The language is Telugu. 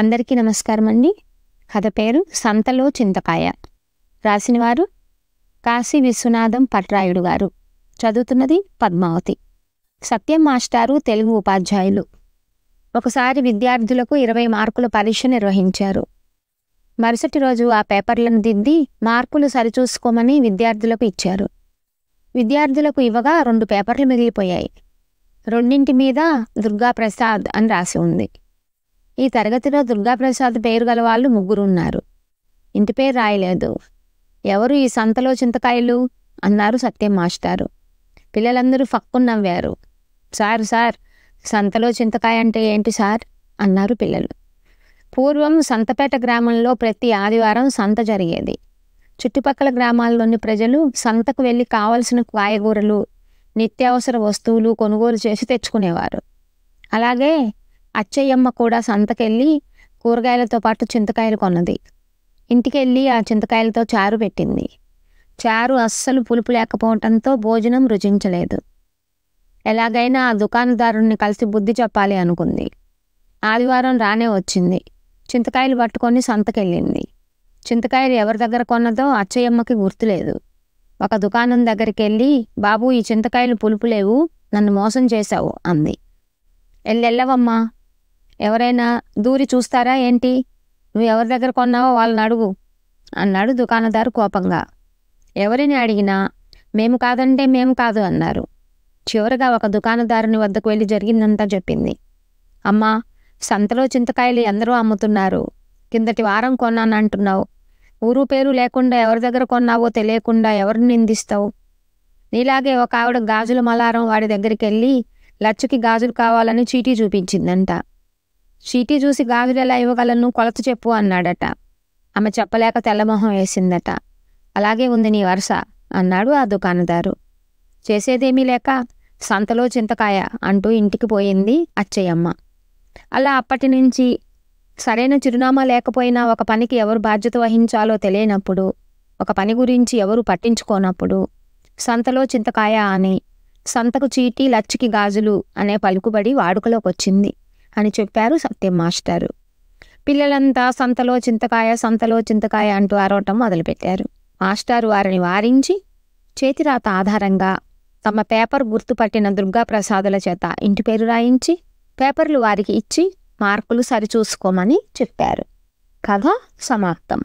అందరికీ నమస్కారం అండి. కథ పేరు సంతలో చింతకాయ. రాసినవారు కాశీ విశ్వనాథం పట్రాయుడు గారు. చదువుతున్నది పద్మావతి. సత్యం మాస్టారు తెలుగు ఉపాధ్యాయులు. ఒకసారి విద్యార్థులకు 20 మార్కుల పరీక్ష నిర్వహించారు. మరుసటి రోజు ఆ పేపర్లను దిద్ది మార్కులు సరిచూసుకోమని విద్యార్థులకు ఇచ్చారు. విద్యార్థులకు ఇవ్వగా 2 పేపర్లు మిగిలిపోయాయి. రెండింటి మీద దుర్గాప్రసాద్ అని రాసి ఉంది. ఈ తరగతిలో దుర్గాప్రసాద్ పేరు గల వాళ్ళు 3 ఉన్నారు. ఇంటి పేరు రాయలేదు. ఎవరు ఈ సంతలో చింతకాయలు అన్నారు సత్యం మాస్టారు. పిల్లలందరూ ఫక్కున నవ్వారు. సార్ సంతలో చింతకాయ అంటే ఏంటి సార్ అన్నారు పిల్లలు. పూర్వం సంతపేట గ్రామంలో ప్రతి ఆదివారం సంత జరిగేది. చుట్టుపక్కల గ్రామాల్లోని ప్రజలు సంతకు వెళ్ళి కావలసిన కాయగూరలు, నిత్యావసర వస్తువులు కొనుగోలు చేసి తెచ్చుకునేవారు. అలాగే అచ్చయ్యమ్మ కూడా సంతకెళ్ళి కూరగాయలతో పాటు చింతకాయలు కొన్నది. ఇంటికెళ్ళి ఆ చింతకాయలతో చారు పెట్టింది. చారు అస్సలు పులుపు లేకపోవటంతో భోజనం రుచించలేదు. ఎలాగైనా ఆ దుకాణదారుణ్ణి కలిసి బుద్ధి చెప్పాలి అనుకుంది. ఆదివారం రానే వచ్చింది. చింతకాయలు పట్టుకొని సంతకెళ్ళింది. చింతకాయలు ఎవరి దగ్గర కొన్నదో అచ్చయ్యమ్మకి గుర్తులేదు. ఒక దుకాణం దగ్గరికి వెళ్ళి, బాబు ఈ చింతకాయలు పులుపు లేవు, నన్ను మోసం చేశావు అంది. ఎల్లెల్లవమ్మా, ఎవరైనా దూరి చూస్తారా ఏంటి? నువ్వు ఎవరి దగ్గర కొన్నావో వాళ్ళని అడుగు అన్నాడు దుకాణదారు కోపంగా. ఎవరిని అడిగినా మేము కాదంటే మేము కాదు అన్నారు. చివరగా ఒక దుకాణదారుని వద్దకు వెళ్ళి జరిగిందంతా చెప్పింది. అమ్మా, సంతలో చింతకాయలు అందరూ అమ్ముతున్నారు. కిందటి వారం కొన్నానంటున్నావు. ఊరు పేరు లేకుండా ఎవరి దగ్గర కొన్నావో తెలియకుండా ఎవరిని నిందిస్తావు? నీలాగే ఒక ఆవిడ గాజుల మలారం వాడి దగ్గరికి వెళ్ళి లచ్చకి గాజులు కావాలని చీటీ చూపించిందంట. చీటీ చూసి గాజులు ఎలా ఇవ్వగలను, కొలత చెప్పు అన్నాడట. ఆమె చెప్పలేక తెల్లమొహం వేసిందట. అలాగే ఉంది నీ వరుస అన్నాడు ఆ దుకాణదారు. చేసేదేమీ లేక సంతలో చింతకాయ అంటూ ఇంటికి పోయింది అచ్చయ్యమ్మ. అలా అప్పటి నుంచి సరైన చిరునామా లేకపోయినా ఒక పనికి ఎవరు బాధ్యత వహించాలో తెలియనప్పుడు, ఒక పని గురించి ఎవరు పట్టించుకోనప్పుడు సంతలో చింతకాయ అని, సంతకు చీటీ లచ్చికి గాజులు అనే పలుకుబడి వాడుకలోకి వచ్చింది అని చెప్పారు సత్యం మాస్టారు. పిల్లలంతా సంతలో చింతకాయ అంటూ అరవటం మొదలుపెట్టారు. మాస్టారు వారిని వారించి చేతిరాత ఆధారంగా తమ పేపర్ గుర్తుపట్టిన దుర్గాప్రసాదుల చేత ఇంటి పేరు రాయించి పేపర్లు వారికి ఇచ్చి మార్కులు సరిచూసుకోమని చెప్పారు. కథ సమాప్తం.